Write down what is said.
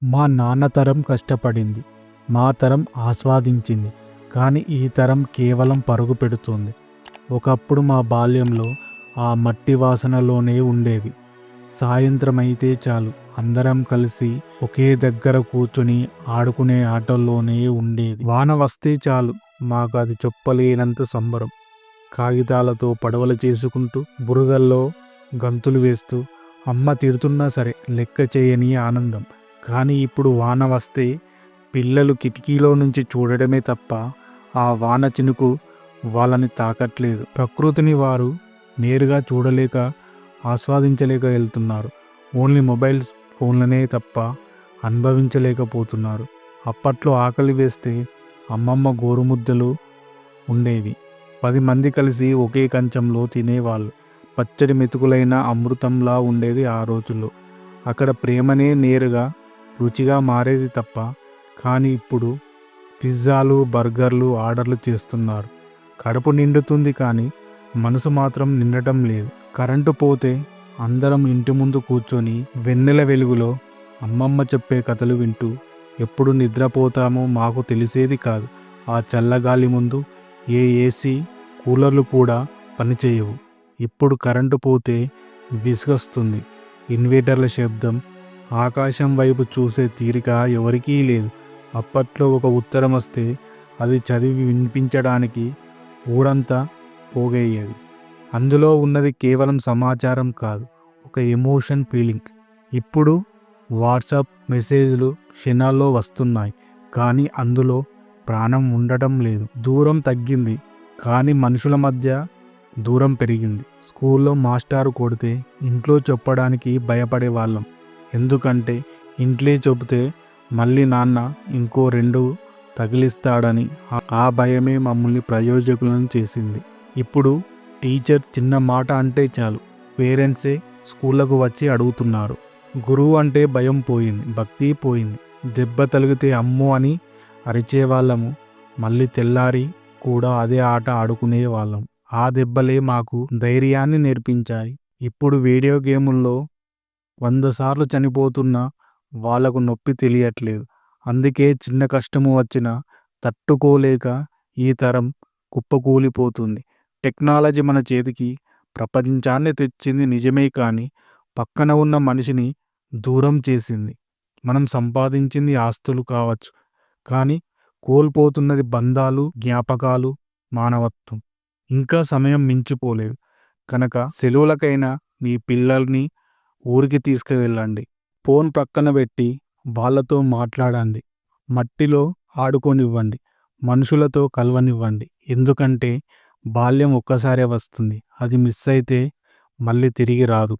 మా నాన్న తరం కష్టపడింది. మా తరం ఆస్వాదించింది. కానీ ఈ తరం కేవలం పరుగు పెడుతోంది. ఒకప్పుడు మా బాల్యంలో ఆ మట్టి వాసనలోనే ఉండేది. సాయంత్రమైతే చాలు అందరం కలిసి ఒకే దగ్గర కూర్చొని ఆడుకునే ఆటల్లోనే ఉండేది. వాన వస్తే చాలు మాకు అది చెప్పలేనంత సంబరం. కాగితాలతో పడవలు చేసుకుంటూ బురదల్లో గంతులు వేస్తూ అమ్మ తిడుతున్నా సరే లెక్క చేయని ఆనందం. కానీ ఇప్పుడు వాన వస్తే పిల్లలు కిటికీలో నుంచి చూడడమే తప్ప ఆ వాన చినుకు వాళ్ళని తాకట్లేదు. ప్రకృతిని వారు నేరుగా చూడలేక ఆస్వాదించలేక వెళ్తున్నారు. ఓన్లీ మొబైల్స్ ఫోన్లనే తప్ప అనుభవించలేకపోతున్నారు. అప్పట్లో ఆకలి వేస్తే అమ్మమ్మ గోరుముద్దలు ఉండేవి. 10 మంది కలిసి ఒకే కంచంలో తినేవాళ్ళు. పచ్చడి మెతుకులైన అమృతంలా ఉండేది ఆ రోజుల్లో. అక్కడ ప్రేమనే నేరుగా రుచిగా మారేది తప్ప. కానీ ఇప్పుడు పిజ్జాలు బర్గర్లు ఆర్డర్లు చేస్తున్నారు. కడుపు నిండుతుంది కానీ మనసు మాత్రం నిండటం లేదు. కరెంటు పోతే అందరం ఇంటి ముందు కూర్చొని వెన్నెల వెలుగులో అమ్మమ్మ చెప్పే కథలు వింటూ ఎప్పుడు నిద్రపోతామో మాకు తెలిసేది కాదు. ఆ చల్లగాలి ముందు ఏ ఏసీ కూలర్లు కూడా పనిచేయవు. ఇప్పుడు కరెంటు పోతే విసుగొస్తుంది. ఇన్వర్టర్ల శబ్దం, ఆకాశం వైపు చూసే తీరిక ఎవరికీ లేదు. అప్పట్లో ఒక ఉత్తరం వస్తే అది చదివి వినిపించడానికి ఊరంతా పోగయ్యేది. అందులో ఉన్నది కేవలం సమాచారం కాదు, ఒక ఎమోషన్ ఫీలింగ్. ఇప్పుడు వాట్సాప్ మెసేజ్లు క్షణాల్లో వస్తున్నాయి కానీ అందులో ప్రాణం ఉండటం లేదు. దూరం తగ్గింది కానీ మనుషుల మధ్య దూరం పెరిగింది. స్కూల్లో మాస్టారు కొడితే ఇంట్లో చెప్పడానికి భయపడే వాళ్ళం. ఎందుకంటే ఇంట్లో చెబితే మళ్ళీ నాన్న ఇంకో 2 తగిలిస్తాడని. ఆ భయమే మమ్మల్ని ప్రయోజకులను చేసింది. ఇప్పుడు టీచర్ చిన్న మాట అంటే చాలు పేరెంట్సే స్కూళ్ళకు వచ్చి అడుగుతున్నారు. గురువు అంటే భయం పోయింది, భక్తి పోయింది. దెబ్బ తగిలితే అమ్మో అని అరిచేవాళ్ళము. మళ్ళీ తెల్లారి కూడా అదే ఆట ఆడుకునే వాళ్ళం. ఆ దెబ్బలే మాకు ధైర్యాన్ని నేర్పించాయి. ఇప్పుడు వీడియో గేముల్లో 100 సార్లు చనిపోతున్నా వాళ్లకు నొప్పి తెలియట్లేదు. అందుకే చిన్న కష్టము వచ్చినా తట్టుకోలేక ఈ తరం కుప్పకూలిపోతుంది. టెక్నాలజీ మన చేతికి ప్రపంచాన్ని తెచ్చింది నిజమే కానీ పక్కన ఉన్న మనిషిని దూరం చేసింది. మనం సంపాదించింది ఆస్తులు కావచ్చు కానీ కోల్పోతున్నది బంధాలు, జ్ఞాపకాలు, మానవత్వం. ఇంకా సమయం మించిపోలేదు కనుక సెలవులకైనా మీ పిల్లల్ని ఊరికి తీసుకువెళ్ళండి. ఫోన్ పక్కన పెట్టి వాళ్ళతో మాట్లాడండి. మట్టిలో ఆడుకోనివ్వండి. మనుషులతో కలవనివ్వండి. ఎందుకంటే బాల్యం ఒక్కసారే వస్తుంది. అది మిస్ అయితే మళ్ళీ తిరిగి రాదు.